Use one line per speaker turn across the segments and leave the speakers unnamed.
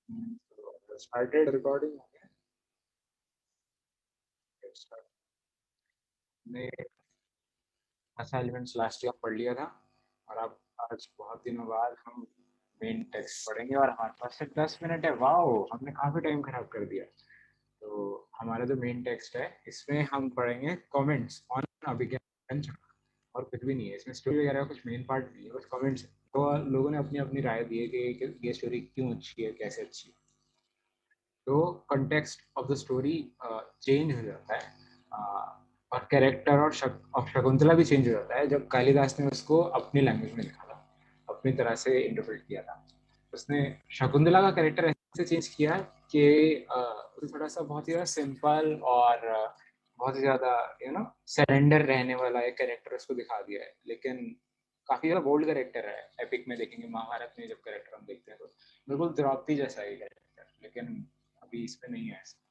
So, started recording. Let's start. ने assignments last year पढ़ लिया था और अब आज बहुत दिनों बाद हम मेन टेक्स्ट पढ़ेंगे और हमारे पास सिर्फ 10 मिनट है। वाओ, हमने काफी टाइम खराब कर दिया। तो हमारा जो मेन टेक्स्ट है इसमें हम पढ़ेंगे कमेंट्स ऑन अभिज्ञान चक्र, और कुछ भी नहीं है इसमें, स्टोरी वगैरह का कुछ मेन पार्ट नहीं है, बस कमेंट्स। तो लोगों ने अपनी अपनी राय दी है कि ये स्टोरी क्यों अच्छी है, कैसे अच्छी है। तो context of the story change हो जाता है, और कैरेक्टर और शकुंतला भी चेंज हो जाता है जब कालिदास ने उसको अपनी लैंग्वेज में लिखा था, अपनी तरह से इंटरप्रेट किया था। उसने शकुंतला का कैरेक्टर ऐसे चेंज किया कि उसे थोड़ा सा बहुत ही ज्यादा सिंपल और बहुत ही ज्यादा सरेंडर रहने वाला एक कैरेक्टर उसको दिखा दिया है, लेकिन काफी ज्यादा बोल्ड कैरेक्टर है। एपिक में देखेंगे, महाभारत में जब कैरेक्टर हम देखते हैं तो बिल्कुल द्रौपदी जैसा ही कैरेक्टर, लेकिन अभी इसमें नहीं है ऐसा।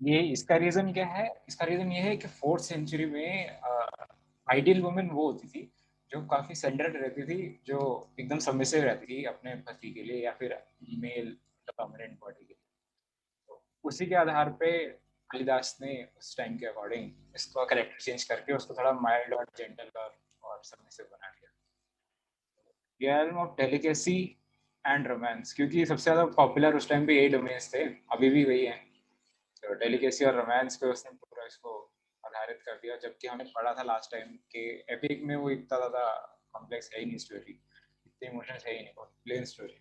ये इसका रीजन क्या है? इसका रीजन ये है कि 4th सेंचुरी में आइडियल वुमेन वो होती थी जो काफी सेंटर्ड रहती थी, जो एकदम सबमिसिव रहती थी अपने पति के लिए या फिर मेल डोमिनेंट बॉडी के लिए। तो उसी के आधार पे कालिदास ने उस टाइम के अकॉर्डिंग इसका कैरेक्टर चेंज करके उसको थोड़ा माइल्ड और जेंटल और सबमिसिव बना दिया। Realm of delicacy and romance, क्योंकि सबसे ज्यादा पॉपुलर उस टाइम पे यही डोमेन्स थे, अभी भी वही है। तो डेलिकेसी और रोमांस पे उसने पूरा इसको आधारित कर दिया, जबकि हमने पढ़ा था लास्ट टाइम के एपिक में वो इतना ज्यादा कॉम्प्लेक्स है ही नहीं स्टोरी, इतने इमोशंस है ही नहीं, बहुत प्लेन स्टोरी।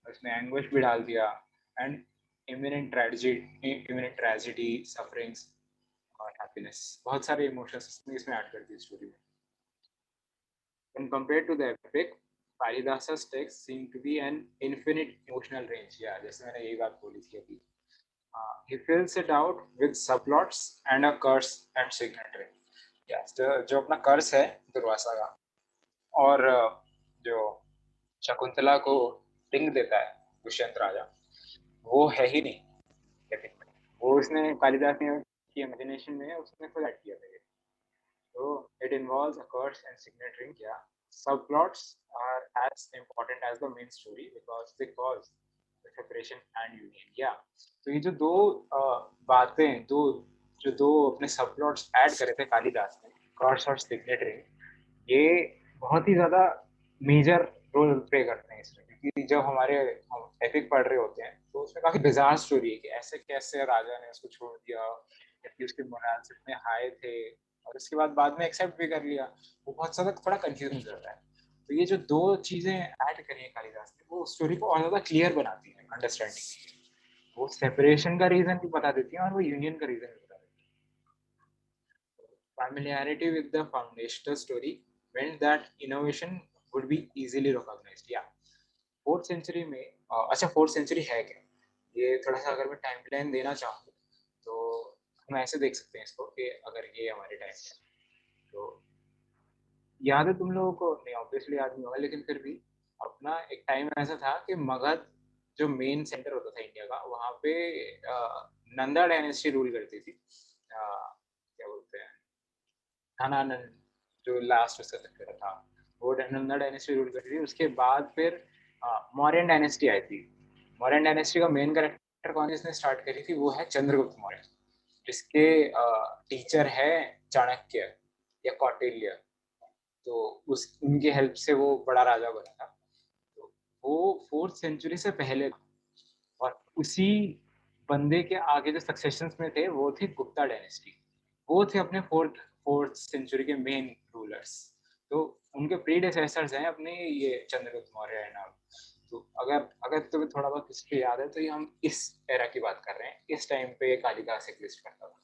उसने एंग्विश भी डाल दिया एंड इमिनेंट ट्रेजेडी, सफरिंग्स और हैप्पीनेस, बहुत सारे इमोशंस उसने इसमें ऐड कर दिए स्टोरी में। When compared to the epic, Kalidasa's text seem to be an infinite emotional range. Yeah, जैसे मैंने यही बात बोली थी अभी। He fills it out with subplots and a curse and signatory. Yes, जो अपना कर्स है दुर्वासा का, और जो शकुंतला को टिंग देता है दुष्यंत राजा, वो है ही नहीं एपिक में। वो उसने कालिदास ने की इमेजिनेशन में उसने खुद ऐड किया था ये। So it involves a curse and signatoring. Yeah, subplots are as important as the main story because they cause the separation and union. Yeah, तो ये जो दो बातें, दो अपने सबप्लॉट्स ऐड करे थे कालिदास ने, कर्स और सिग्नेटरी, ये बहुत ही ज्यादा मेजर रोल प्ले करते हैं इसमें, क्योंकि जब हमारे हम एपिक पढ़ रहे होते हैं तो उसमें काफी बिजार स्टोरी है कि ऐसे कैसे राजा ने उसको छोड़ दिया, जबकि उसके मोरल्स इतने हाई थे, और उसके बाद में एक्सेप्ट भी कर लिया। वो बहुत ज्यादा थोड़ा कंफ्यूजन हो जाता है। तो ये जो दो चीजें ऐड करी है कालिदास ने, वो स्टोरी को और ज्यादा क्लियर बनाती है अंडरस्टैंडिंग। वो सेपरेशन का रीजन भी बता देती है और वो यूनियन का रीजन भी बता देती है। Familiarity with the foundational story meant that innovation would be easily recognized. Yeah, 4th century में अच्छा, 4th सेंचुरी है क्या, ये थोड़ा सा अगर मैं टाइमलाइन देना चाहूँ तो हम ऐसे देख सकते हैं इसको कि अगर ये हमारी टाइम है तो याद है तुम लोगों को, नहीं ऑब्वियसली याद नहीं होगा, लेकिन फिर भी अपना एक टाइम ऐसा था कि मगध जो मेन सेंटर होता था इंडिया का, वहाँ पे नंदा डायनेस्टी रूल करती थी। क्या बोलते हैं, धनानंद, जो लास्ट उसका चक्कर था, वो नंदा डायनेस्टी रूल करती थी। उसके बाद फिर मौर्यन डायनेस्टी आई थी। मौर्यन डायनेस्टी का मेन कैरेक्टर कौन जिसने स्टार्ट करी थी, वो है चंद्रगुप्त मौर्य, जिसके टीचर है चाणक्य या कौटिल्य। तो उस उनके हेल्प से वो बड़ा राजा बना था। तो वो 4th सेंचुरी से पहले था, और उसी बंदे के आगे जो सक्सेशन में थे वो थी गुप्ता डायनेस्टी। वो थे अपने फोर्थ सेंचुरी के मेन रूलर्स। तो उनके प्रीडेसेसर्स हैं अपने ये चंद्रगुप्त मौर्य है नाम। तो अगर अगर तुम्हें थोड़ा बहुत हिस्ट्री याद है तो ये हम इस एरा की बात कर रहे हैं, इस टाइम पे कालिदास एग्जिस्ट करता था।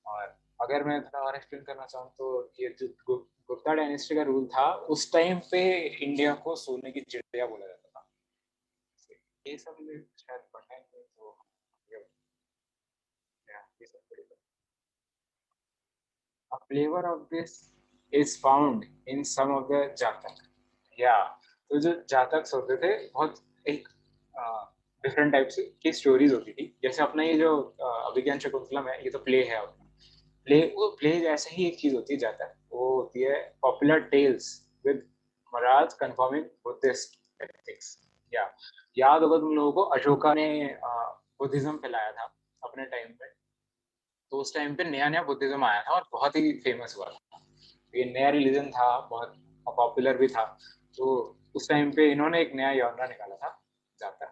और अगर मैं थोड़ा और एक्सप्लेन करना चाहूँ तो ये जो गुप्ता डायनेस्टी का रूल था, उस टाइम पे इंडिया को सोने की चिड़िया बोला जाता था। ये सब शायद पढ़ा है तो ये सब A flavor of this is found in some of the जातक। या तो जो जातक होते थे, बहुत एक डिफरेंट टाइप से की स्टोरीज होती थी। जैसे अपना ये जो अभिज्ञान शकुंतलम है, ये तो प्ले है अपना। प्ले जैसे ही एक चीज होती है जातक, वो होती है पॉपुलर टेल्स विद महाराज कंफर्मिंग बुद्धिस्ट एथिक्स। या याद होगा तुम लोगों को, अशोका ने बुद्धिज्म फैलाया था अपने टाइम पे। तो उस टाइम पे नया नया बुद्धिज्म आया था और बहुत ही फेमस हुआ था। ये नया रिलीजन था, बहुत पॉपुलर भी था। तो उस टाइम पे इन्होंने एक नया जॉनरा निकाला था, जाता।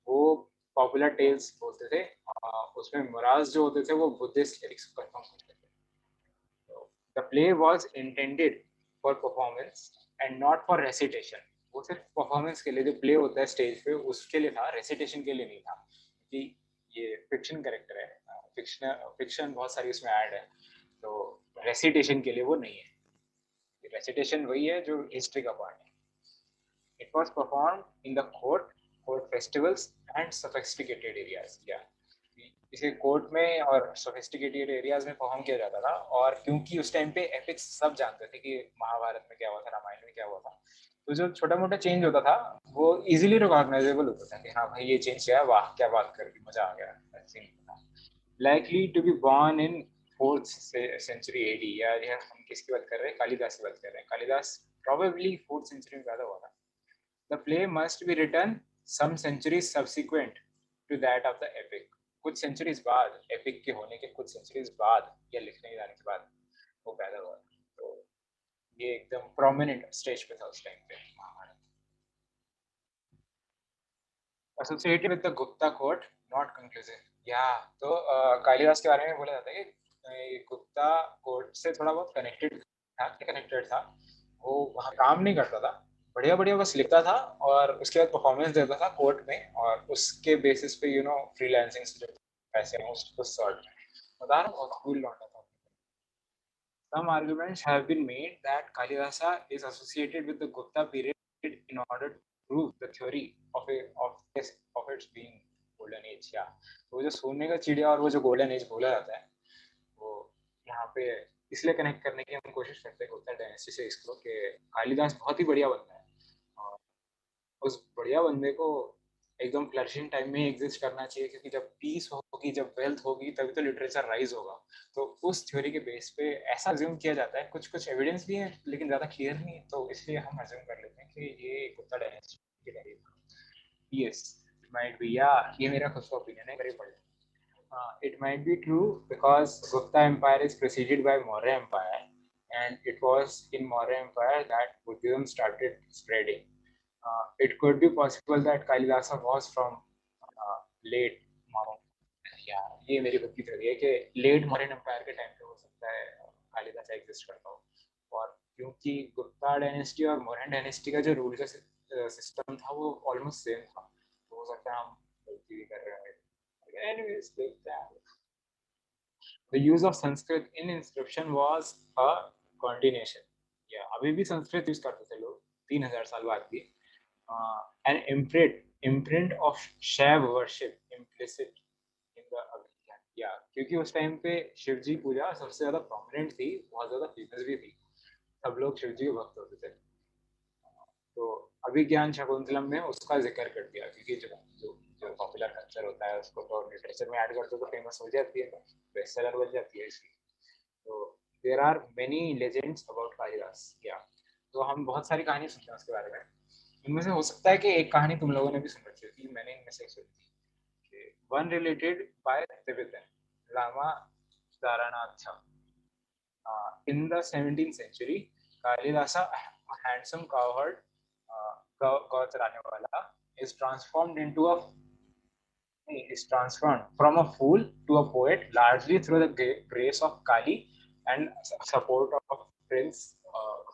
वो पॉपुलर टेल्स बोलते थे। उसमें मुराज जो होते थे वो बुद्धिस्ट लिरिक्स परफॉर्म करते थे। The play was intended for performance and not for recitation. वो सिर्फ परफॉर्मेंस के लिए जो प्ले होता है स्टेज पे उसके लिए था, रेसिटेशन के लिए नहीं था। क्योंकि ये फिक्शन कैरेक्टर है, फिक्शन फिक्शन बहुत सारी उसमें ऐड है। तो रेसिटेशन के लिए वो नहीं है। रेसिटेशन वही है जो हिस्ट्री का पार्ट है। It was performed in the court festivals and sophisticated areas. Yeah. इसे कोर्ट में और सोफिस्टिकेटेड एरियाज में परफॉर्म किया जाता था। और क्योंकि उस टाइम पे एपिक्स सब जानते थे कि महाभारत में क्या हुआ था, रामायण में क्या हुआ था, तो जो छोटा मोटा चेंज होता था वो इजीली रिकॉग्नाइजेबल होता था कि हाँ भाई ये चेंज किया है, वाह क्या बात कर दी, मजा आ गया। Likely to be born in 4th century AD, या हम किसकी बात कर रहे हैं, कालिदास की बात कर रहे हैं। कालिदास प्रोबेबली 4th century में पैदा हुआ था। The play must be written some centuries subsequent to that of the epic. कुछ सेंचुरीज बाद, एपिक के होने के कुछ सेंचुरीज बाद या लिखने जाने के बाद वो पैदा हुआ। तो ये एकदम प्रोमिनेंट स्टेज पे था उस टाइम पे Mahabharata. Associated with the Gupta court, not conclusive. या तो कालिदास के बारे में बोला जाता है कि गुप्ता कोर्ट से थोड़ा बहुत कनेक्टेड था। वो वहाँ काम नहीं करता था, बढ़िया बढ़िया बस लिखता था और उसके बाद परफॉर्मेंस देता था कोर्ट में, और उसके बेसिस पे फ्रीलांसिंग से जो पैसे हैं उस सॉर्ट में बता रहा हूँ, बहुत कूल लौटा था। Some arguments have been made that Kalidasa is associated with the Gupta period in order to prove the theory of its being golden age. या तो वो जो सोने का चिड़िया और वो जो गोल्डन एज बोला जाता है, वो यहाँ पे इसलिए कनेक्ट करने की हम कोशिश करते हैं गुप्ता डायनेस्टी से इसको, कि कालिदास बहुत ही बढ़िया बंदा है और उस बढ़िया बंदे को एकदम फ्लरिशिंग टाइम में एग्जिस्ट करना चाहिए, क्योंकि जब पीस होगी, जब वेल्थ होगी, तभी तो लिटरेचर राइज होगा। तो उस थ्योरी के बेस पे ऐसा अज्यूम किया जाता है, कुछ कुछ एविडेंस भी है लेकिन ज्यादा क्लियर नहीं है, तो इसलिए हम अज्यूम कर लेते हैं कि ये गुप्ता डायनेस्टी के करीब। यस, इट माइट बी, या ये मेरा खुद का ओपिनियन है, करीब पढ़। It might be true because Gupta Empire is preceded by Maurya Empire, and it was in Maurya Empire that Buddhism started spreading. It could be possible that Kalidasa was from late Mauryan. Yeah, ये मेरी खुद की theory है कि late Mauryan empire के time पे हो सकता है कालिदासा एग्जिस्ट करता हो। और क्योंकि गुप्ता डायनेस्टी और मौर्यन डायनेस्टी का जो रूल का सिस्टम था वो ऑलमोस्ट सेम था, तो हो सकता है हम गलती भी कर रहे हैं। Anyways, the use of Sanskrit in inscription was a continuation. Yeah, अभी भी संस्कृत यूज करते थे लोग 3000 साल बाद भी। An imprint of Shiv worship implicit in the Abhidhamma. Yeah, क्योंकि उस टाइम पे शिव जी पूजा सबसे ज्यादा प्रोमिनेंट थी, बहुत ज्यादा फेमस भी थी, सब लोग शिव जी के भक्त होते थे। तो अभिज्ञान शकुंतलम में उसका जिक्र कर दिया, क्योंकि जो जो जो पॉपुलर कल्चर होता है उसको तो लिटरेचर में ऐड करते तो फेमस हो जाती है, बेस्टसेलर बन जाती है इसलिए। तो there are many legends about Kalidasa. क्या तो हम बहुत सारी कहानी सुनते हैं उसके बारे में। इनमें से हो सकता है कि एक कहानी तुम लोगों ने भी सुन रखी होगी, मैंने इनमें से एक सुनी थी। One related by Tibetan lama Taranath. In the 17th century, Kalidasa, a handsome cowherd, गौ चराने वाला, is transformed from a fool to a poet largely through the grace of Kali and support of Prince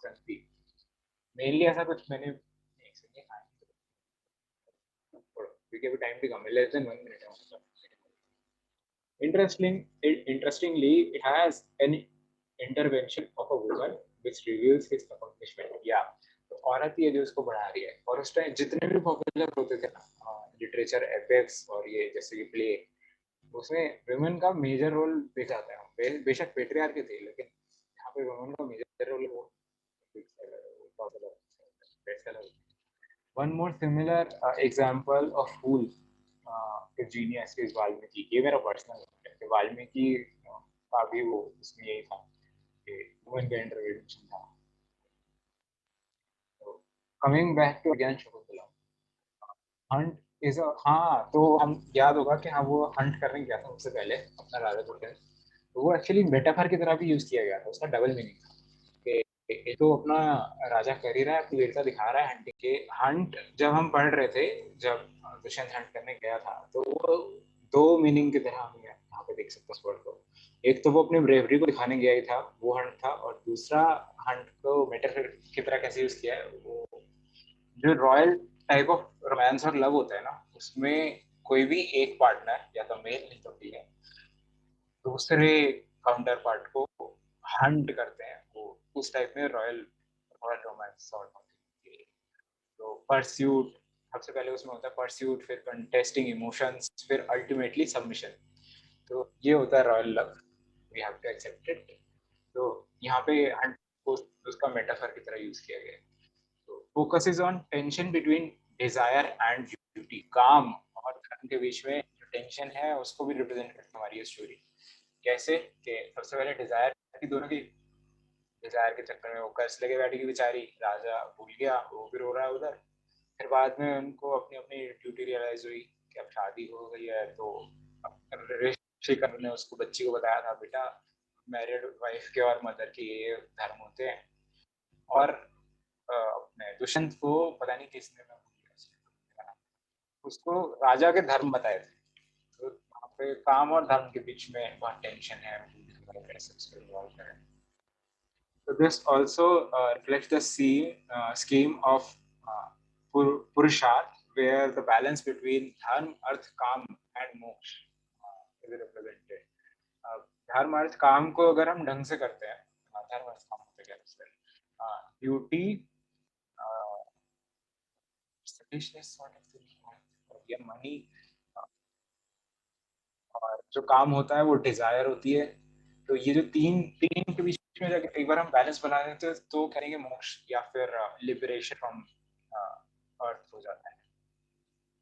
Kanti. Mainly ऐसा कुछ मैंने एक second क्योंकि अभी time भी कम है, लेस देन 1 मिनट है मतलब। Interestingly, it has an intervention of a woman which reveals his accomplishment. Yeah, तो औरत ही है जो उसको बढ़ा रही है। और उस टाइम जितने भी पॉपुलर होते थे ना लिटरेचर एपिक्स और ये जैसे कि प्ले, उसमें वुमेन का मेजर रोल देखा जाता है। बेशक पेट्रियार्की थी लेकिन यहाँ पे वुमेन का मेजर रोल वो popular. One more similar example of fool to genius is Valmiki. ये मेरा पर्सनल है कि वाल्मीकि का भी वो उसमें यही था कि वुमेन का इंटरवेंशन था। तो कमिंग बैक टू ज्ञान शकुंतलम, हंट इज हाँ, तो हम याद होगा कि हाँ वो हंट करने गया था उससे पहले अपना राजा दुष्यंत। तो वो एक्चुअली मेटाफर की तरह भी यूज किया गया था, उसका डबल मीनिंग था कि ये तो अपना राजा कर ही रहा है, अपनी वीरता दिखा रहा है हंटिंग के। हंट जब हम पढ़ रहे थे, जब दुष्यंत हंट करने गया था, तो वो दो मीनिंग की तरह हम यहाँ पे देख सकते हैं उस वर्ड को। एक तो वो अपनी ब्रेवरी को दिखाने गया ही था, वो हंट था, और दूसरा हंट को मेटाफर की तरह कैसे यूज किया है वो, जो रॉयल टाइप ऑफ रोमांस और लव होता है ना, उसमें कोई भी एक पार्टनर या तो मेल नहीं तो फीमेल दूसरे काउंटर पार्ट को हंट करते हैं, वो उस टाइप में royal royal romance sort of. तो परस्यूट सबसे पहले उसमें होता है परस्यूट, फिर कंटेस्टिंग इमोशंस, फिर अल्टीमेटली सबमिशन। तो ये होता है royal love, we have to accept it. तो यहाँ पे हंट को उसका मेटाफर की तरह यूज किया गया है। तो focus is on tension between desire and duty, काम और धर्म के बीच में जो टेंशन है उसको भी रिप्रेजेंट करती है हमारी ये स्टोरी। कैसे कि सबसे पहले डिजायर की, दोनों की डिजायर के चक्कर में वो कर्ज लेके बैठी की बेचारी, राजा भूल गया, वो भी रो रहा है उधर। फिर बाद में उनको अपनी अपनी ड्यूटी रियलाइज हुई कि अब शादी हो गई है, तो ऋषिकर ने उसको बच्ची को बताया था, बेटा मैरिड वाइफ के और मदर के ये धर्म होते हैं। और अपने दुष्यंत को पता नहीं किसने, मैं भूल गया उसको राजा के धर्म बताए थे। तो वहाँ पे काम और धर्म के बीच में बहुत टेंशन है, कैसे उसको इन्वॉल्व करें। So this also reflects the scheme of uh, Purusharth, where the balance between dharma, arth, काम and moksha is represented. धर्म अर्थ काम को अगर हम ढंग से करते हैं, धर्म अर्थ काम होता है क्या, ड्यूटी, या मनी, और जो काम होता है वो डिजायर होती है। तो ये जो तीन तीन के बीच में जाकर एक बार हम बैलेंस बना देते हैं तो करेंगे मोक्ष या फिर लिबरेशन फ्रॉम अर्थ हो जाता है।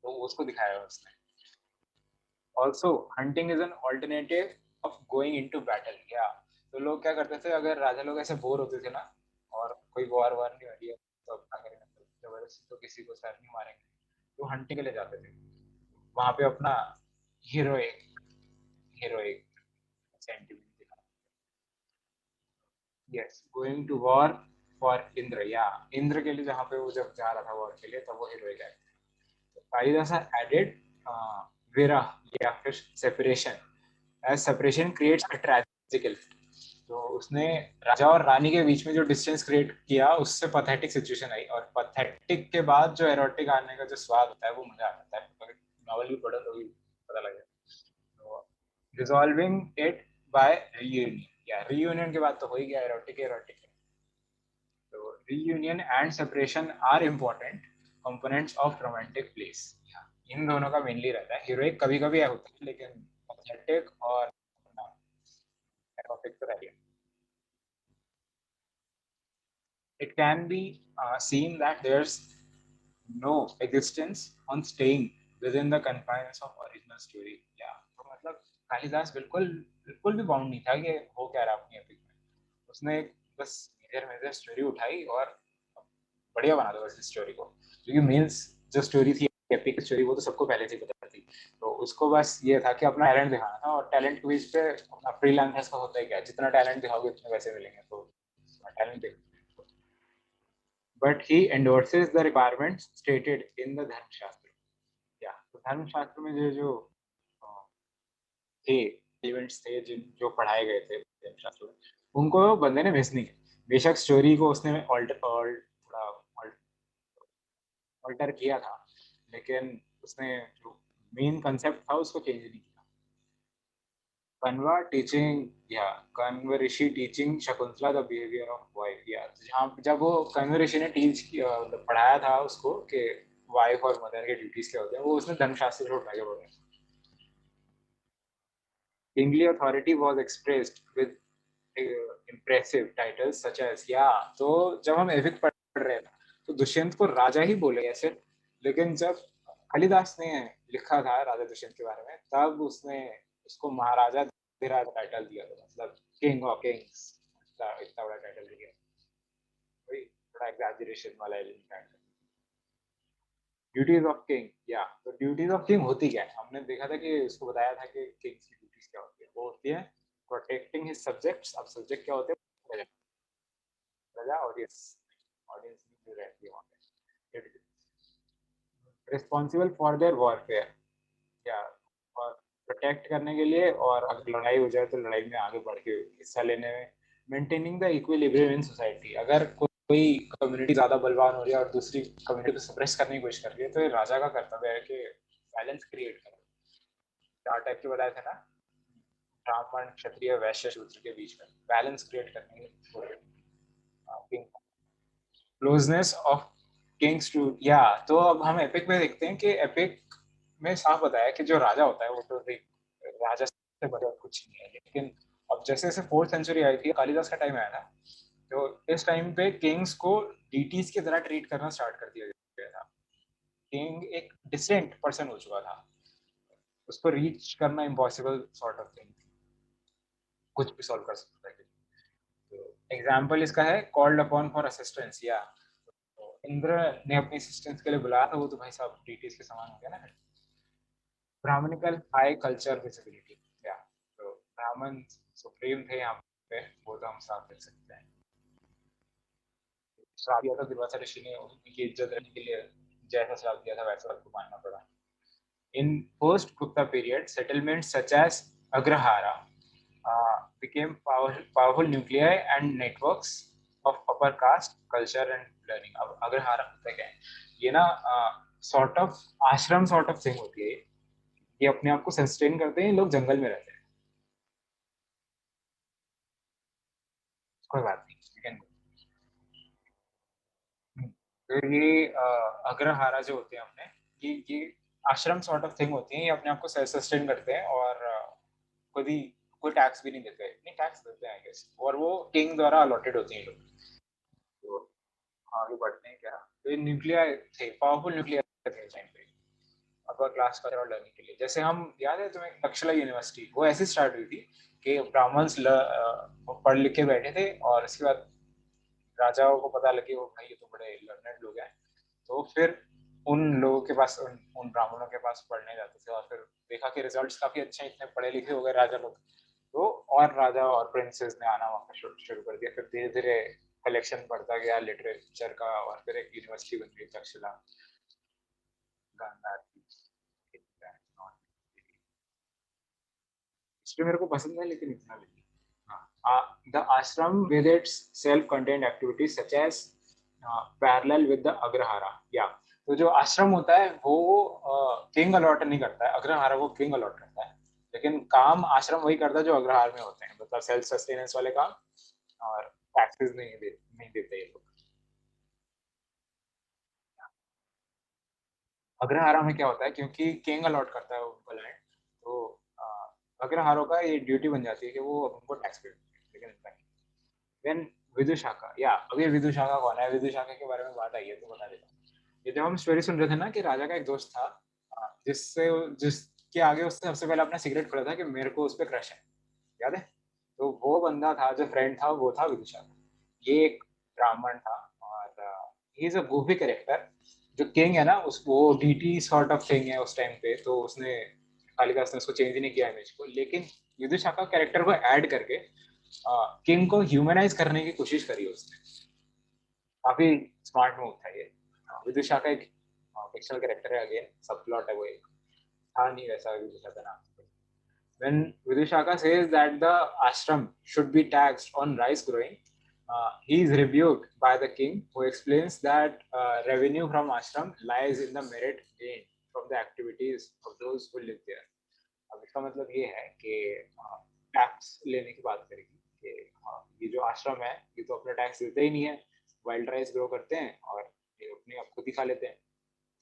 तो उसको दिखाया है उसने। Also hunting is an alternative of going into battle. या तो लोग क्या करते थे, अगर राजा लोग ऐसे बोर होते थे ना, और कोई वॉर वार नहीं हो रही है, तो अब क्या करेंगे, तो जबरदस्ती तो किसी को सर नहीं मारेंगे, तो हंटिंग के लिए जाते थे। वहां पे अपना हीरोइक हीरोइक सेंटिमेंट दिखा। Yes, going to war for Indra, या इंद्र के लिए जहाँ पे वो जब जा रहा था वॉर के लिए, तब वो हीरोइक है। कालिदास एडेड विरह या फिर separation, as separation creates a tragical. तो उसने राजा और रानी के बीच में जो डिस्टेंस क्रिएट किया, उससे पथेटिक सिचुएशन आई, और पथेटिक के बाद जो एरोटिक आने का जो स्वाद होता है वो मजा आता है। नॉवल भी पढ़ो तो भी पता लगेगा। तो रिजॉल्विंग इट बाय रीयूनियन, या रीयूनियन के बाद तो हो ही गया, एरोटिक एरोटिक। तो reunion and separation are important components of romantic plays। इन दोनों का मेनली रहता है, हीरोइक कभी कभी होता है लेकिन pathetic और erotic तो रहती है। It can be seen that there's no existence on staying within the confines of original story। या तो मतलब कालिदास बिल्कुल बिल्कुल भी बाउंड नहीं था कि हो क्या रहा अपनी एपिक में। उसने बस मेजर मेजर स्टोरी उठाई और बढ़िया बना दो इस स्टोरी को, क्योंकि मेन्स जो स्टोरी थी एपिक स्टोरी वो तो सबको पहले से ही पता थी। तो उसको बस ये था कि अपना टैलेंट दिखाना था, और टैलेंट के बीच पे अपना फ्रीलांसर्स का होता है क्या, जितना टैलेंट दिखाओगे उतने पैसे मिलेंगे, तो टैलेंट दिख। But he endorses the requirements stated in the धर्मशास्त्र। या तो धर्मशास्त्र में जो जो थे इवेंट्स थे जिन जो पढ़ाए गए थे धर्मशास्त्र में, उनको बंदे ने मिस नहीं किया। बेशक स्टोरी को उसने थोड़ा अल्टर किया था, लेकिन उसने जो मेन कंसेप्ट था उसको चेंज नहीं किया। कन्वा टीचिंग, या Kanva rishi teaching Shakuntala the behaviour of wife. या जहाँ जब वो कन्व ऋषि ने टीच किया, मतलब पढ़ाया था उसको कि वाइफ और मदर के ड्यूटीज क्या होते हैं, वो उसने धर्मशास्त्र से उठा के पढ़ा। Kingly authority was expressed with impressive titles such as, या तो जब हम एविक पढ़ रहे हैं तो दुष्यंत को राजा ही बोले ऐसे, लेकिन जब कालिदास ने लिखा था राजा दुष्यंत के बारे में, तब उसने उसको महाराजा धीराज टाइटल दिया था, मतलब किंग ऑफ किंग्स, इतना बड़ा टाइटल दिया। वही थोड़ा एग्जैजरेशन वाला एलिमेंट। ड्यूटीज ऑफ किंग, या तो ड्यूटीज ऑफ किंग होती क्या है? हमने देखा था कि उसको बताया था कि किंग्स की ड्यूटीज क्या होती है। वो होती है प्रोटेक्टिंग हिज सब्जेक्ट्स। अब सब्जेक्ट क्या होते हैं? प्रजा। प्रजा, ऑडियंस। ऑडियंस जो रहती है वहाँ पे, रिस्पॉन्सिबल फॉर देयर वॉरफेयर, या और प्रोटेक्ट करने के लिए, और अगर लड़ाई हो जाए तो लड़ाई में आगे बढ़ के हिस्सा लेने में, maintaining the equilibrium in society. अगर कोई कम्युनिटी ज्यादा बलवान हो रही है और दूसरी कम्युनिटी को सप्रेस करने की कोशिश कर रही है, तो ये राजा का कर्तव्य है कि बैलेंस क्रिएट करे। चार टाइप के बताए थे ना, ब्राह्मण, क्षत्रिय, वैश्य, शूद्र के बीच में बैलेंस क्रिएट करने की क्लोजनेस ऑफ किंग्स टू, या तो अब हम एपिक में देखते हैं कि एपिक में साफ बताया कि जो राजा होता है वो तो देख, राजा से बड़ा कुछ नहीं है। लेकिन अब जैसे जैसे 4th सेंचुरी आई थी, कालिदास का टाइम आया था, तो इस टाइम पे किंग्स को डीटीज की तरह ट्रीट करना स्टार्ट कर दिया गया था। किंग एक डिसेंट पर्सन हो चुका था, उसको रीच करना इम्पॉसिबल सॉर्ट ऑफ थिंग, कुछ भी सॉल्व कर सकता है। तो एग्जाम्पल इसका है कॉल्ड अपॉन फॉर असिस्टेंस, या तो इंद्र ने अपनी असिस्टेंस के लिए बुलाया था, वो तो भाई साहब डीटीज के समान हो गया ना। ब्राह्मणिकल हाई कल्चर विजिबिलिटी, या तो ब्राह्मण सुप्रीम थे यहाँ पे, वो तो हम साफ देख सकते हैं। श्राप दिया था दुर्वासा ऋषि ने उनकी इज्जत रखने के लिए, जैसा श्राप दिया था वैसा आपको मानना पड़ा। In post Gupta period settlement such as agrahara became powerful nuclei and networks of upper caste culture and learning। अब अग्रहारा होता क्या है? ये ना सॉर्ट ऑफ आश्रम सॉर्ट ऑफ थिंग होती है। ये अपने आप को सस्टेन करते हैं, लोग जंगल में रहते हैं, कोई बात नहीं, लेकिन तो ये अग्रहारा जो होते हैं अपने, ये आश्रम सॉर्ट ऑफ थिंग होती है। ये अपने आप को सेल्फ सस्टेन करते हैं और कभी कोई टैक्स भी नहीं देते, नहीं टैक्स देते हैं आई गेस, और वो किंग द्वारा अलॉटेड होते हैं लोग। तो आगे बढ़ते हैं क्या, तो ये न्यूक्लियर थे, पावरफुल न्यूक्लियर थे इस टाइम पे अपर क्लास का और लर्निंग के लिए। जैसे हम याद है तुम्हें तक्षशिला यूनिवर्सिटी, वो ऐसे स्टार्ट हुई थी कि ब्राह्मण्स पढ़ लिख के बैठे थे, और इसके बाद राजाओं को पता लगे वो भाई ये तो बड़े लर्नेड लोग हैं, तो फिर उन लोगों के पास, उन ब्राह्मणों के पास पढ़ने जाते थे, और फिर देखा कि रिजल्ट्स काफी अच्छे हैं, इतने पढ़े लिखे हो गए राजा लोग, तो और राजा और प्रिंसेस ने आना वहाँ पे शुरू कर दिया। फिर धीरे धीरे कलेक्शन बढ़ता गया लिटरेचर का, और फिर एक यूनिवर्सिटी बन गई तक्षशिला, गांधार की। हिस्ट्री मेरे को पसंद है लेकिन इतना नहीं। The ashram with its self-contained activities such as parallel with the agrahara, या तो जो आश्रम होता है वो किंग अलॉट नहीं करता है, अग्रहारा वो किंग अलॉट करता है, लेकिन काम आश्रम वही करता है जो अग्रहार में होते हैं, मतलब सेल्फ सस्टेनेंस वाले काम, और टैक्सेस नहीं देते ये लोग। अग्रहारा में क्या होता है, क्योंकि किंग अलॉट करता है उनको लैंड, तो अग्रहारों का ये ड्यूटी बन जाती है कि वो उनको टैक्स पे, लेकिन इतना नहीं। देन विदुशाखा, या अब ये विदुशाखा कौन है? विदुशाखा के बारे में बात आई है तो बता देता हूँ। ये जब हम स्टोरी सुन रहे थे ना कि राजा का एक दोस्त था, जिससे जिसके आगे उसने सबसे पहले अपना सिगरेट खोला था कि मेरे को उस पर क्रश है, याद है? तो वो बंदा था, जो फ्रेंड था, वो था विदुशाखा। ये एक ब्राह्मण था, और ही इज अ गोफी कैरेक्टर। जो किंग है ना, उस वो डीटी सॉर्ट ऑफ थिंग है उस टाइम पे, तो उसने कालिदास ने उसको चेंज ही नहीं किया इमेज को, लेकिन विदुशाखा कैरेक्टर को ऐड करके किंग को ह्यूमनाइज करने की कोशिश करी उसने। काफी स्मार्ट मूव था ये। विदुषा का एक फिक्शनल कैरेक्टर है, अगेन सब प्लॉट है, वो एक था नहीं वैसा विदुषा का नाम। When Vidushaka says that the ashram should be taxed on rice growing, he is rebuked by the king, who explains that revenue from ashram lies in the merit gained from the activities of those who live there। अब इसका मतलब ये है कि tax लेने की बात करेगी कि ये जो आश्रम है ये तो अपना टैक्स देते ही नहीं है, वाइल्ड राइस ग्रो करते हैं और ये अपने आप खुद ही खा लेते हैं।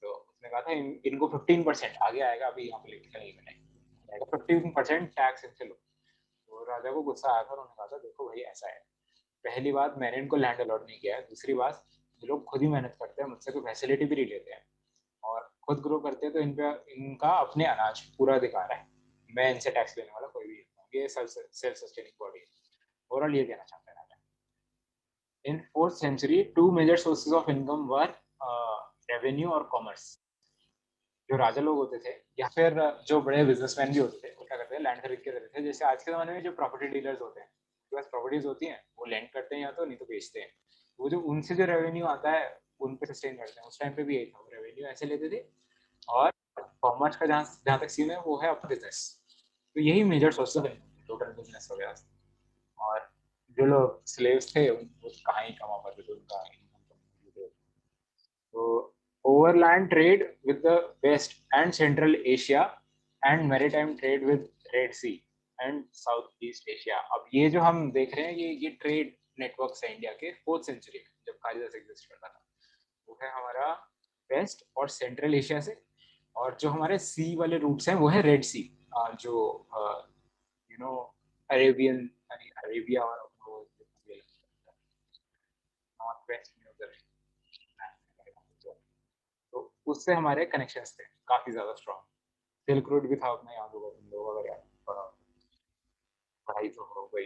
तो उसने कहा था इनको 15% आगे आएगा, अभी यहाँ पे लिखा नहीं मैंने, 15% टैक्स इनसे लो। तो राजा को गुस्सा आया था, उन्होंने कहा था देखो भाई ऐसा है, पहली बात मैंने इनको लैंड अलॉट नहीं किया है, दूसरी बात ये लोग खुद ही मेहनत करते हैं, मुझसे कोई फैसिलिटी भी नहीं लेते हैं, और खुद ग्रो करते हैं, तो इन पे इनका अपने अनाज पूरा अधिकार है, मैं इनसे टैक्स लेने वाला कोई भी नहीं। ये सेल्फ सस्टेनिंग बॉडी है, ओवरऑल ये कहना चाहता है राजा। In 4th century two major sources of income were revenue और कॉमर्स। जो राजा लोग होते थे या फिर जो बड़े बिजनेसमैन भी होते थे, वो क्या करते थे, लैंड खरीद के देते थे। जैसे आज के ज़माने में जो प्रॉपर्टी डीलर्स होते हैं, उनके पास प्रॉपर्टीज होती हैं, वो लैंड करते हैं या तो नहीं तो बेचते हैं। वो जो उनसे जो रेवेन्यू आता है, उन पे सस्टेन करते हैं। उस टाइम पे भी यही था, वो रेवेन्यू ऐसे लेते थे। और कॉमर्स का जहाँ जहाँ तक सीन है, वो है अपना बिजनेस। तो यही मेजर सोर्स है टोटल बिजनेस वगैरह से। और जो लोग स्लेव्स थे, वो कहाँ ही कमा पाते थे, उनका income। So, overland trade with the West and Central Asia and maritime trade with Red Sea and Southeast Asia. अब ये जो हम देख रहे हैं, ये ट्रेड नेटवर्क्स है इंडिया के 4th सेंचुरी में, जब कालिदास एग्जिस्ट करता था। वो है हमारा वेस्ट और सेंट्रल एशिया से। और जो हमारे सी वाले रूट्स हैं, वो है रेड सी, जो यू नो अरेबियन, अरेबिया और नॉर्थ वेस्ट में उधर, तो उससे हमारे कनेक्शंस थे काफी ज्यादा स्ट्रॉन्ग। सिल्क रूट भी था अपना, याद होगा तुम लोग अगर याद पढ़ा, पढ़ाई तो हो गई।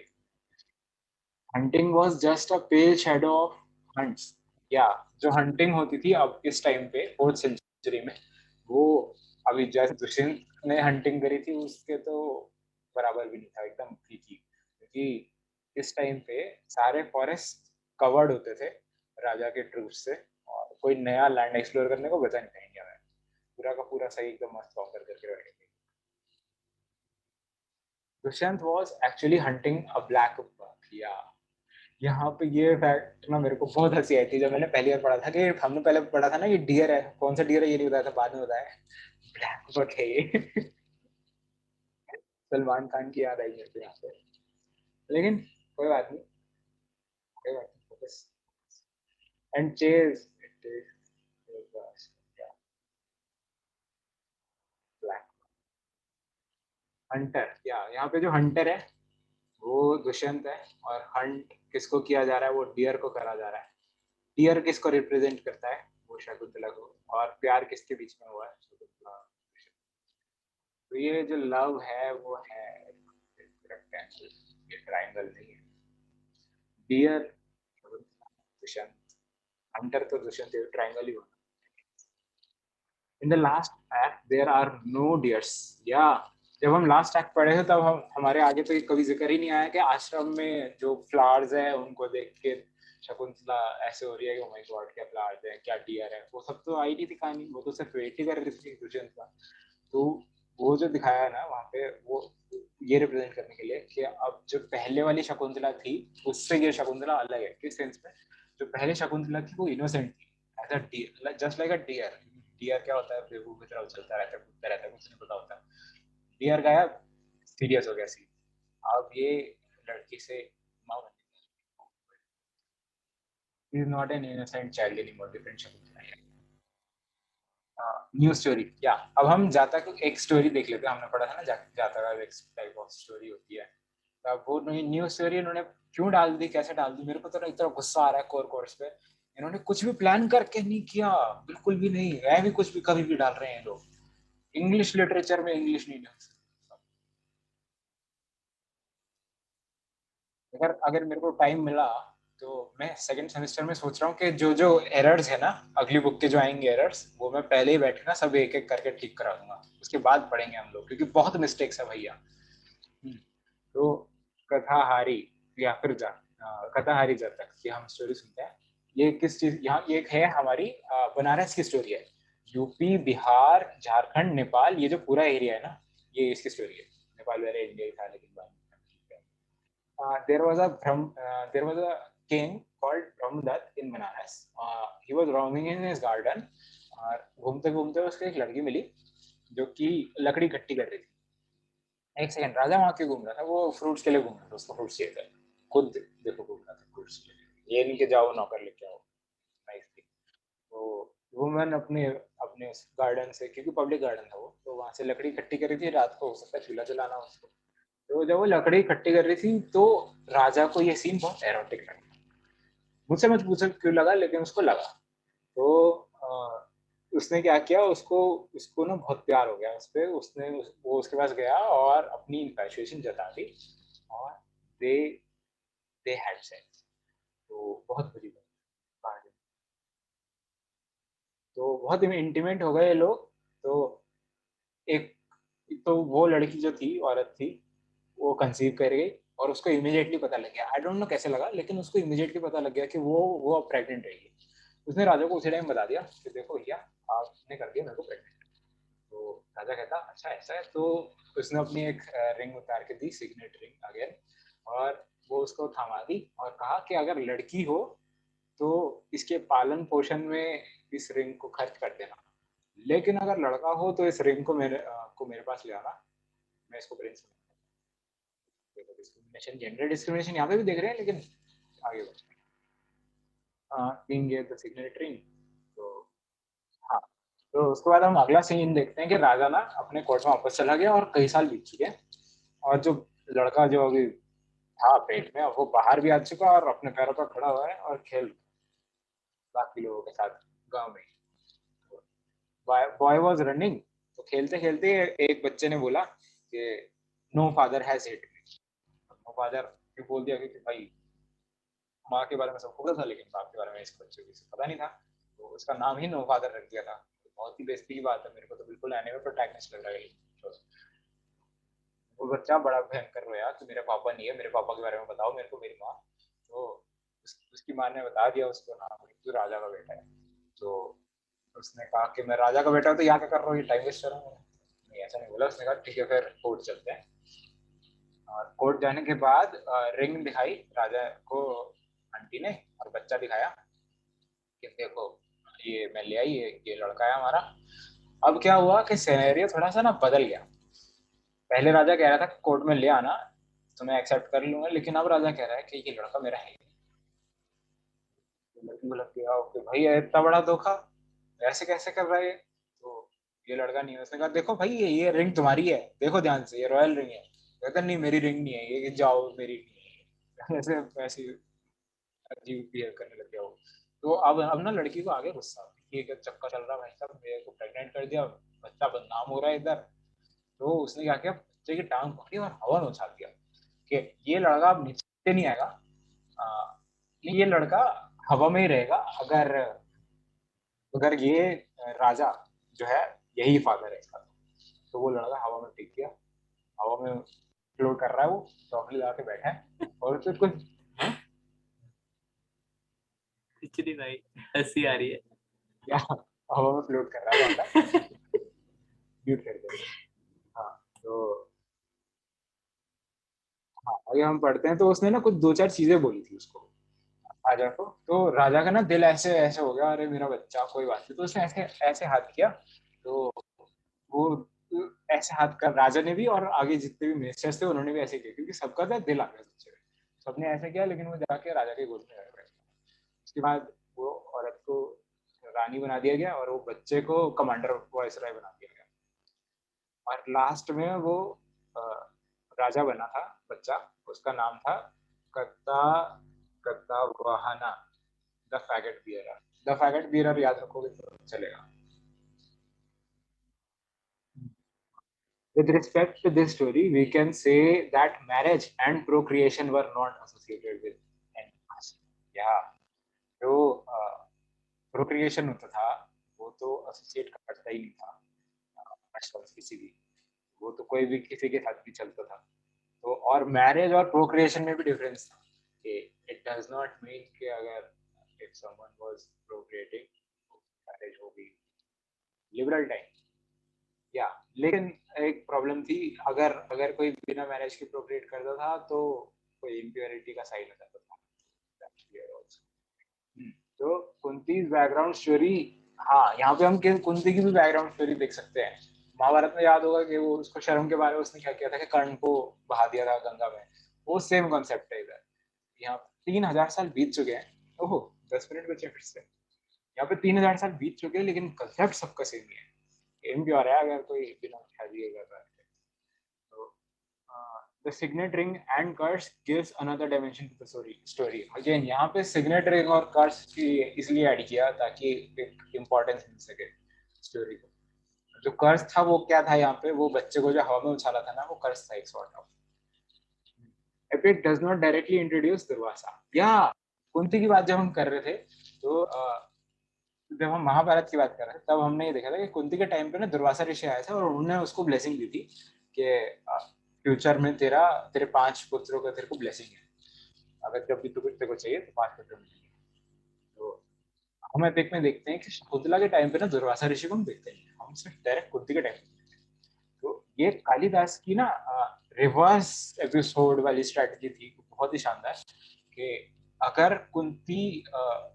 Hunting was just a pale shadow of hunts. या जो हंटिंग होती थी अब इस टाइम पे 4th सेंचुरी में, वो अभी जैसे दुष्यंत ने हंटिंग करी थी उसके तो बराबर भी नहीं था, एकदम फीकी। क्योंकि इस टाइम पे सारे फॉरेस्ट कवर्ड होते थे राजा के ट्रूप्स से, और कोई नया लैंड एक्सप्लोर करने को बचा नहीं था इंडिया में। पूरा का पूरा सही एकदम मस्त कॉन्कर करके रखेंगे। Dushyanta was actually hunting a black buck. या यहाँ पे ये फैक्ट ना मेरे को बहुत हंसी आई थी जब मैंने पहली बार पढ़ा था, कि हमने पहले पढ़ा था ना, ये डियर है, कौन सा डियर है ये नहीं बताया था, बाद में बताया ब्लैक बक है ये। सलमान खान की याद आई मेरे को यहाँ पे। लेकिन कोई बात नहीं, कोई बात नहीं, focus and chase it is black Hunter. या यहाँ पे जो हंटर है वो दुष्यंत है, और हंट किसको किया जा रहा है, वो डियर को करा जा रहा है। डियर किसको रिप्रेजेंट करता है, वो शकुंतला को। और प्यार किसके बीच में हुआ है, शकुंतला। तो ये जो लव है वो है रेक्टेंगल, ये ट्रायंगल नहीं है। डियर दुष्यंत, हंटर तो दुष्यंत ट्रायंगल ही होना। In the last act there are no deers. या जब हम लास्ट एक्ट पढ़े थे, तब हम हमारे आगे तो कभी जिक्र ही नहीं आया कि आश्रम में जो फ्लावर्स है उनको देख के शकुंतला ऐसे हो रही है कि ओ माय गॉड क्या फ्लावर्स है, क्या डियर है। वो सब तो आई नहीं थी कहानी, वो तो सिर्फ वेट ही कर रही थी दुष्यंत का। तो वो जो दिखाया है ना वहाँ पे, वो ये रिप्रेजेंट करने के लिए कि अब जो पहले वाली शकुंतला थी, उससे ये शकुंतला अलग है। किस सेंस में? जो पहले शकुंतला थी वो इनोसेंट थी, as a deer, just like a deer. Deer क्या होता है, बेवकूफ की तरह उछलता रहता है, कूदता रहता है, कुछ नहीं पता होता। डियर गया, सीरियस हो गया सी। अब ये लड़की से माँ बन गई, is not an innocent child any more, different Shakuntala है। New story. या अब हम जातक एक स्टोरी देख लेते हैं, हमने पढ़ा था ना जातक एक टाइप ऑफ स्टोरी होती है। तो अब वो न्यू स्टोरी इन्होंने क्यों डाल दी, कैसे डाल दी, मेरे को तो इतना गुस्सा आ रहा है कोर कोर्स पे। इन्होंने कुछ भी प्लान करके नहीं किया, बिल्कुल भी नहीं है, भी कुछ भी कभी भी डाल रहे हैं लोग। इंग्लिश लिटरेचर में इंग्लिश नहीं डाल सकते। अगर अगर मेरे को टाइम मिला तो मैं सेकंड सेमेस्टर में सोच रहा हूँ कि जो जो एरर्स है ना, अगली बुक के जो आएंगे एरर्स, वो मैं पहले ही बैठ के ना सब एक एक करके ठीक करा दूंगा, उसके बाद पढ़ेंगे हम लोग, क्योंकि बहुत मिस्टेक्स है भैया। तो कथाहारी या फिर कथाहारी जब तक ये हम स्टोरी सुनते हैं, ये किस चीज, यहाँ ये है हमारी बनारस की स्टोरी है। यूपी, बिहार, झारखंड, नेपाल, ये जो पूरा एरिया है ना, ये इसकी स्टोरी है। नेपाल वगैरह इंडिया ही था, लेकिन बाद में there was a king called Brahmadatt in Banaras. He was roaming in his garden. घूमते घूमते उसको एक लड़की मिली जो कि लकड़ी इकट्ठी कर रही थी। एक सेकंड, राजा वहां क्यों घूम रहा था, वो फ्रूट्स के लिए घूम रहा था, उसको फ्रूट्स चाहिए थे। खुद देखो घूम रहा था फ्रूट्स के लिए, ये नहीं कि जाओ नौकर लेके आओ। नाइस थी। तो वुमन अपने अपने गार्डन से, क्योंकि पब्लिक गार्डन था वो, तो वहां से लकड़ी इकट्ठी कर रही थी, रात को हो सकता है चूल्हा जलाना उसको। तो जब वो लकड़ी इकट्ठी कर रही थी, तो राजा को ये सीन बहुत एरोटिक लगा। मुझसे मत पूछो क्यों लगा, लेकिन उसको लगा। तो उसने क्या किया, उसको उसको ना बहुत प्यार हो गया उस पे, वो उसके पास गया और अपनी इन्फैचुएशन जता दी। और दे दे हैड सेक्स। तो बहुत बुरी बात। तो बहुत इंटीमेट हो गए ये लोग। तो एक तो वो लड़की जो थी, औरत थी, वो कंसीव कर गई और उसको इमीडिएटली पता लग गया, आई डोंट नो कैसे लगा, लेकिन उसको इमीडिएटली पता लग गया कि वो अब प्रेग्नेंट रहेगी। उसने राजा को उसी टाइम बता दिया कि देखो भैया, आपने कर दिया मेरे को प्रेग्नेंट। तो राजा कहता अच्छा ऐसा है, तो उसने अपनी एक रिंग उतार के दी, सिग्नेट रिंग अगेन, और वो उसको थमा दी और कहा कि अगर लड़की हो तो इसके पालन पोषण में इस रिंग को खर्च कर देना, लेकिन अगर लड़का हो तो इस रिंग को मेरे पास ले आना, मैं इसको प्रिंस बनाऊंगा। डिस्क्रिमिनेशन, जेंडर डिस्क्रिमिनेशन यहाँ पे भी देख रहे हैं, लेकिन आगे बढ़ते हैं। King the signet ring. तो हाँ, तो उसके बाद हम अगला सीन देखते हैं कि राजा ना अपने कोर्ट में वापस चला गया और कई साल बीत चुके हैं, और जो लड़का जो अभी था पेट में, वो बाहर भी आ चुका और अपने पैरों पर खड़ा हुआ है और खेल बाकी लोगों के साथ गांव में। बॉय वाज रनिंग, तो खेलते खेलते एक बच्चे ने बोला कि no father has hit me. No father क्यों बोल दिया, क्योंकि भाई माँ के बारे में सबको पता था, लेकिन बाप के बारे में इस बच्चे को पता नहीं था, तो उसका नाम ही नो फादर रख दिया था। तो बहुत ही बेइज्जती की बात है, मेरे को तो बिल्कुल एनीमे प्रोटैगनिस्ट लग रहा है। वो बच्चा बड़ा भयंकर रोया कि मेरा पापा नहीं है, मेरे पापा के बारे में बताओ मेरे को, मेरी माँ। तो उसकी माँ ने बता दिया उसको, हाँ तू राजा का बेटा है। तो उसने कहा कि मैं राजा का बेटा हूँ, तो यहाँ क्या कर रहा हूँ, ये टाइम वेस्ट कर रहा हूँ। नहीं, ऐसा नहीं बोला। उसने कहा ठीक है फिर कोर्ट चलते हैं। और कोर्ट जाने के बाद रिंग दिखाई राजा को आंटी ने, और बच्चा दिखाया कि देखो ये मैं ले आई, ये लड़का है हमारा। अब क्या हुआ कि सिनेरियो थोड़ा सा ना बदल गया। पहले राजा कह रहा था कोर्ट में ले आना तो मैं एक्सेप्ट कर लूंगा, लेकिन अब राजा कह रहा है कि ये लड़का मेरा है। तो लड़की को लग गया कि भाई इतना बड़ा धोखा, ऐसे कैसे कर रहा है ये। तो ये लड़का नहीं है, उसने कहा देखो भाई ये रिंग तुम्हारी है, देखो ध्यान से, ये रॉयल रिंग है। कहता नहीं मेरी रिंग नहीं है ये, जाओ मेरी नहीं है। ऐसे ऐसे अजीब बिहेव करने लग गया वो। तो अब ना लड़की को आगे गुस्सा, ये क्या चक्का चल रहा है भाई साहब, मेरे को प्रेग्नेंट कर दिया, बच्चा बदनाम हो रहा है इधर। तो उसने क्या किया, बच्चे की टांग पकड़ी और हवा में उछाल दिया कि ये लड़का अब नीचे नहीं आएगा, आ, ये लड़का हवा में ही रहेगा, अगर अगर ये राजा जो है यही फादर है इसका। तो वो लड़का हवा में टिक गया, हवा में फ्लोट कर रहा है, वो टॉफी लगा के बैठा है और फिर कुछ
कुछ नहीं भाई, हंसी आ रही है।
क्या हवा में फ्लोट कर रहा है बांदा, म्यूट कर दे। हाँ, तो हाँ आगे हम पढ़ते हैं। तो उसने ना कुछ दो चार चीजें बोली थी उसको, राजा को। तो राजा का ना दिल ऐसे ऐसे हो गया, अरे मेरा बच्चा, कोई बात नहीं। तो उसने ऐसे ऐसे हाथ किया, तो वो ऐसे हाथ कर राजा ने भी, और आगे जितने भी मिनिस्टर्स थे उन्होंने भी ऐसे किया, क्योंकि सबका था दिल आ गया बच्चे में। सबने ऐसे किया, लेकिन वो जाके राजा के गोद में रह गया। उसके बाद वो औरत को रानी बना दिया गया और वो बच्चे को कमांडर वायसराय बना दिया गया। और लास्ट में वो अ, राजा बना था बच्चा, उसका नाम था कत्ता कत्ता वहाना, द फैगट बियरर। द फैगट बियरर याद रखोगे तो चलेगा। With respect to this story, we can say that marriage and procreation were not associated with animals. Yeah, जो प्रोक्रिएशन होता था वो तो एसोसिएट करता ही नहीं था किसी भी, वो तो कोई भी किसी के साथ भी चलता था। तो और मैरिज और प्रोक्रिएशन में भी डिफरेंस था कि इट डज नॉट मीन कि अगर इफ समवन वाज प्रोक्रिएटिंग मैरिज होगी, लिबरल टाइम। या लेकिन एक प्रॉब्लम थी, अगर अगर कोई बिना मैरिज के प्रोक्रिएट करता था तो कोई इम्प्योरिटी का साइन हो जाता था। तो कुंती बैकग्राउंड स्टोरी, हाँ यहाँ पे हम कुंती की भी बैकग्राउंड स्टोरी देख सकते हैं। महाभारत में याद होगा कि वो उसको शर्म के बारे में उसने क्या किया था कि कर्ण को बहा दिया था गंगा में। वो सेम कॉन्सेप्ट है इधर। यहाँ 3000 साल बीत चुके हैं। ओहो, 10 मिनट बचे फिर से। यहाँ पे 3000 साल बीत चुके हैं, लेकिन कंसेप्ट सबका सेम ही है। एम प्योर है अगर कोई बिना शादी कर रहा है तो। The signet ring and curse gives another dimension to the story. Again यहाँ पे सिग्नेट रिंग और कर्स की इसलिए ऐड किया ताकि एक इम्पोर्टेंस मिल सके स्टोरी को। जो कर्स था वो क्या था, यहाँ पे वो बच्चे को जो हवा में उछाला था ना, वो कर्स था एक sort of. Epic does not directly introduce Durvasa. या कुंती की बात जब हम कर रहे थे, तो जब हम महाभारत की बात कर रहे थे तब हमने ये देखा था कि कुंती के टाइम पे ना दुर्वासा ऋषि आए थे और उन्होंने उसको ब्लेसिंग दी थी कि फ्यूचर में तेरे 5 पुत्रों का तेरे को ब्लेसिंग है, अगर जब भी तेरे को चाहिए तो 5 पुत्र मिलेंगे। तो हम एपिक में देखते हैं कि शकुंतला के टाइम पे ना दुर्वासा ऋषि को हम देखते हैं, हम सिर्फ डायरेक्ट कुंती के टाइम पे देखते हैं। तो ये कालिदास की ना रिवर्स एपिसोड वाली स्ट्रैटेजी थी, बहुत ही शानदार, कि अगर कुंती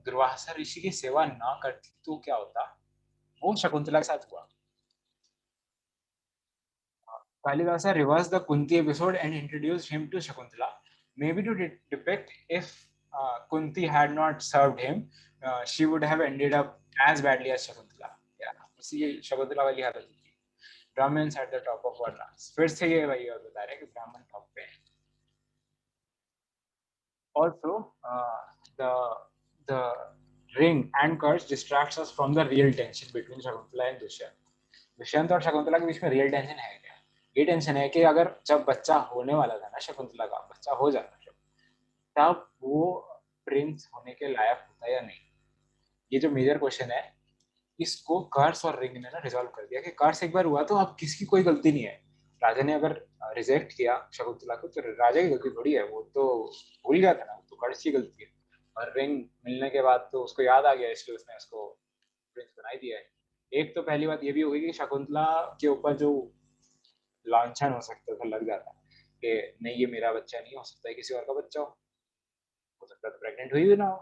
दुर्वासा ऋषि की सेवा ना करती तो क्या होता, वो शकुंतला के साथ हुआ। Kalidasa reversed the Kunti episode and introduced him to Shakuntala, maybe to depict if Kunti had not served him, she would have ended up as badly as Shakuntala. Yeah, उसी शकुंतला वाली हालत थी। Brahmins at the top of Varnas. फिर से ये वही बता रहे हैं कि ब्राह्मण टॉप पे हैं। Also, the ring and curse distracts us from the real tension between Shakuntala and Dushyant. Dushyant और शकुंतला के बीच में रियल टेंशन है क्या? ये टेंशन है कि अगर जब बच्चा होने वाला था ना, शकुंतला का बच्चा हो जाता है तब वो प्रिंस होने के लायक होता या नहीं। ये जो मेजर क्वेश्चन है, इसको कर्स और रिंग ने ना रिजॉल्व कर दिया कि कर्स एक बार हुआ तो अब किसकी कोई गलती नहीं है। राजा ने अगर रिजेक्ट किया शकुंतला को तो राजा की गलती थोड़ी है, वो तो भूल गया था ना, तो कर्स की गलती है। और रिंग मिलने के बाद तो उसको याद आ गया, इसलिए उसने उसको प्रिंस बना ही दिया है। एक तो पहली बात ये भी होगी कि शकुंतला के ऊपर जो लांछन हो सकता था लग जाता कि नहीं ये मेरा बच्चा नहीं, हो सकता है किसी और का बच्चा हो सकता है तो प्रेग्नेंट हुई भी ना हो।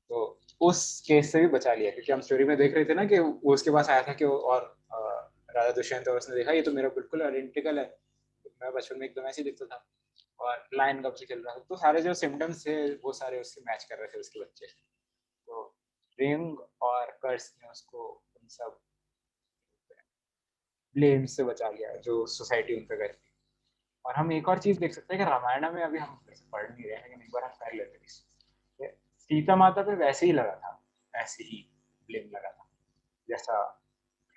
तो उस केस से भी बचा लिया, क्योंकि हम स्टोरी में देख रहे थे ना कि वो उसके पास आया था कि और राजा दुष्यंत, और उसने देखा ये तो मेरा बिल्कुल आइडेंटिकल है, तो मैं बचपन में एकदम ऐसे ही दिखता था और लाइन कब से चल रहा था, तो सारे जो सिम्टम्स थे वो सारे उससे मैच कर रहे थे उसके बच्चे। तो रिंग और कर्स ने उसको उन सब ब्लेम से बचा लिया जो सोसाइटी उन पे करती। और हम एक और चीज देख सकते हैं कि रामायण में अभी हम पढ़ नहीं रहे हैं लेकिन एक बार हम कर लेते हैं, सीता माता पे वैसे ही लगा था, ऐसे ही ब्लेम लगा था जैसा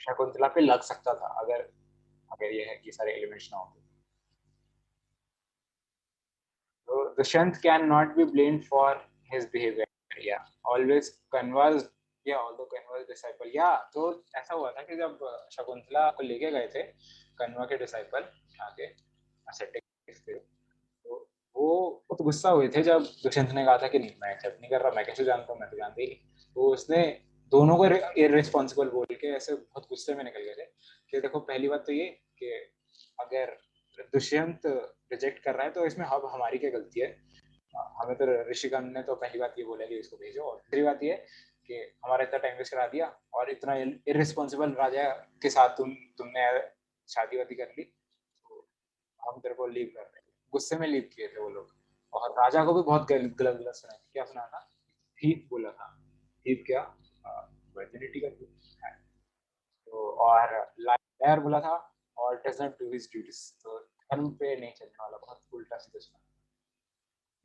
शकुंतला पे लग सकता था अगर अगर ये है कि सारे एलिमेंट्स ना होते। तो Dushyant can not be blamed for his behaviour, या ऑलवेज कन्वर्स, या ऑल्दो कन्वर्स डिसाइपल, या तो ऐसा हुआ था कि जब शकुंतला को लेके गए थे कन्वा के डिसाइपल आगे ascetics थे, तो वो बहुत गुस्सा हुए थे जब दुष्यंत ने कहा था कि नहीं मैं एक्सेप्ट नहीं कर रहा, मैं कैसे जानता हूँ, मैं तो जानते ही। तो उसने दोनों को इररिस्पॉन्सिबल बोल के ऐसे बहुत गुस्से में निकल गए थे कि देखो पहली बात तो ये कि अगर दुष्यंत रिजेक्ट कर रहा है तो इसमें अब हमारी क्या गलती है, हमें तो ऋषिगण ने तो पहली बात ये बोला कि इसको भेजो, और दूसरी बात ये कि हमारा इतना टाइम वेस्ट करा दिया और इतना इररिस्पॉन्सिबल राजा के साथ तुमने शादी वादी कर ली, तो हम तेरे को लीव कर रहे हैं। गुस्से में लीव किए थे वो लोग। और राजा को भी बहुत गलत गलत सुना, क्या सुना था, थीप बोला था। थीप क्या, वर्जिनिटी का thief है। तो और लायर बोला था, और does not do his duties, तो धर्म पे नहीं चलने वाला, बहुत उल्टा सीधा सुना।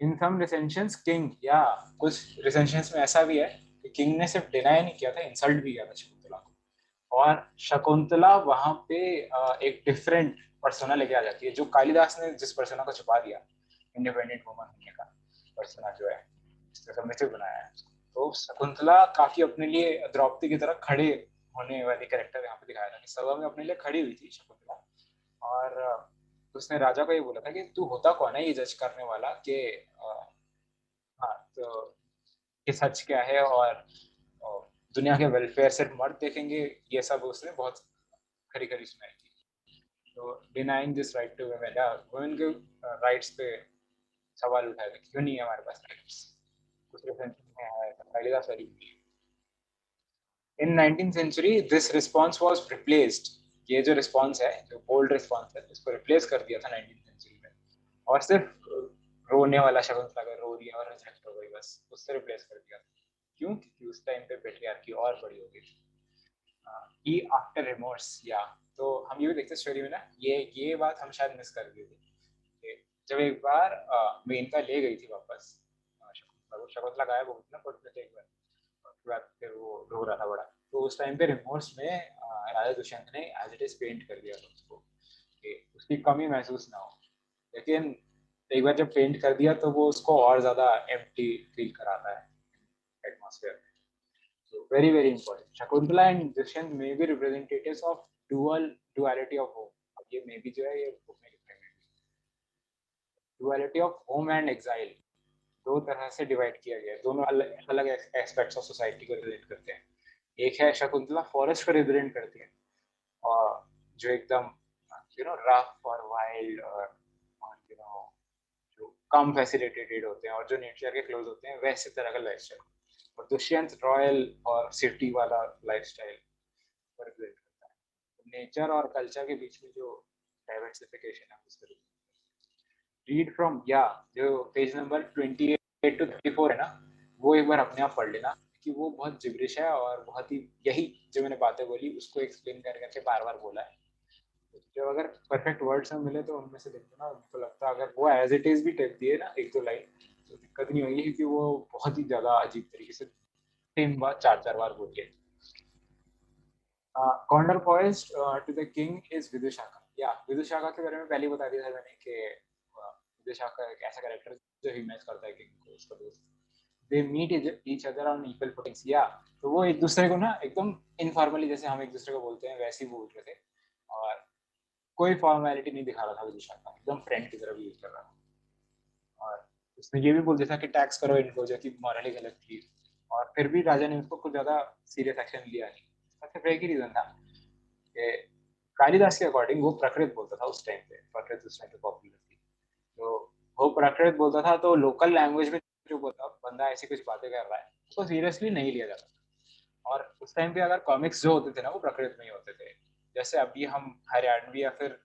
इन सम रिसेंशंस किंग, या कुछ रिसेंशंस में ऐसा भी है कि किंग ने सिर्फ डिनाई नहीं किया था, इंसल्ट भी किया था शकुंतला को। और शकुंतला वहां पे एक डिफरेंट पर्सोना लेके आ जाती है, जो कालिदास ने जिस पर्सोना को छुपा दिया, इंडिपेंडेंट वुमन होने का पर्सोना जो है, सबमिसिव बनाया है। तो शकुंतला काफी अपने लिए द्रौपदी की तरह खड़े होने वाली कैरेक्टर यहाँ पे दिखाया था कि सभा में अपने लिए खड़ी हुई थी शकुंतला। और उसने राजा को ये बोला था कि तू होता कौन है ये जज करने वाला कि हाँ तो ये सच क्या है, और दुनिया के वेलफेयर सिर्फ मर्द देखेंगे, ये सब उसने बहुत खरी खरी सुनाई थी। तो denying this right to women, या वुमेन के राइट्स पे सवाल उठाया था, क्यों नहीं है हमारे पास राइट्स, दूसरे सेंचुरी में है कालिदास वाली। In 19th century this response was replaced, ये जो रिस्पॉन्स है, जो बोल्ड रिस्पॉन्स है, इसको रिप्लेस कर दिया था 19th सेंचुरी में, और सिर्फ रोने वाला शकुंतला का रो दिया और रिजेक्ट हो गई, बस उससे रिप्लेस कर दिया। क्यों? क्योंकि उस टाइम पे पेट्रियार्की और बड़ी हो गई थी। ही आफ्टर रिमोर्स, या तो हम ये भी देखते स्टोरी में ना, ये बात हम शायद मिस कर दी थी। जब एक बार मेनका ले गई थी वापस शकुंतला गायब हो गई ना कोर्ट में एक बार, उसके बाद फिर वो रो रहा था बड़ा, तो उस टाइम पे रिमोर्स में राजा दुष्यंत ने एज इट इज पेंट कर दिया था उसको कि उसकी कमी महसूस ना हो। लेकिन एक बार जब पेंट कर दिया तो वो उसको और ज्यादा एम्प्टी फील कराता है एटमॉस्फेयर में। very very important. Shakuntala and Dushyant may be representatives of duality of home. अब ये may be जो है ये book में लिखा है, duality of home and exile, दो तरह से डिवाइड किया गया है, दोनों अलग अलग एस्पेक्ट्स ऑफ सोसाइटी को रिलेट करते हैं. एक है शकुंतला फॉरेस्ट को रिप्रेजेंट करती है, और जो एकदम रफ और वाइल्ड और जो कम फैसिलिटेटेड होते हैं और जो नेचर के क्लोज होते हैं, वैसे तरह का लाइफस्टाइल. और दुष्यंत रॉयल और सिटी वाला लाइफस्टाइल को रिप्रेजेंट करता है. नेचर और कल्चर के बीच में जो डाइवर्सिफिकेशन है उसको रीड फ्रॉम जो पेज नंबर 28 to 34 है ना, वो एक बार अपने आप पढ़ लेना, कि वो बहुत जिब्रिश है और बहुत ही यही जो मैंने बातें बोली उसको एक्सप्लेन कर करके बार बार बोला है. जो अगर परफेक्ट वर्ड्स में मिले तो उनमें से देख लो ना, मुझको लगता है अगर वो एज इट इज भी टेक दिए ना एक दो लाइन तो दिक्कत नहीं होगी, क्योंकि वो बहुत ही ज्यादा अजीब तरीके से 3 बार 4 बार बोलिए. कॉन्डर forest to the king is Vidushakha. Vidushakha के बारे में पहले बता दिया था मैंने कि विदुशाखा एक ऐसा कैरेक्टर जो ही मैच करता है किंग को, उसका दोस्त. They meet each other on equal footings. तो वो एक दूसरे को ना एकदम इनफॉर्मली, जैसे हम एक दूसरे को बोलते हैं वैसे ही बोल रहे थे, और कोई फॉर्मेलिटी नहीं दिखा रहा था विदुशाखा, एकदम फ्रेंड की तरह यूज कर रहा था. और उसने ये भी बोल दिया था कि टैक्स करो इनको, जो कि मॉरली गलत थी, और फिर भी राजा ने उसको कुछ ज्यादा सीरियस एक्शन लिया नहीं. सिर्फ एक ही रीजन था कि कालिदास के अकॉर्डिंग वो प्रकृत बोलता था उस टाइम पे. प्रकृत उस टाइम पे पॉपुलर थी, तो वो प्रकृत बोलता था, तो लोकल लैंग्वेज में जो बोलता बंदा ऐसी कुछ बातें कर रहा है उसको सीरियसली नहीं लिया जाता. और उस टाइम पे अगर कॉमिक्स जो होते थे ना वो प्रकृत में ही होते थे. जैसे अभी हम हरियाणवी या फिर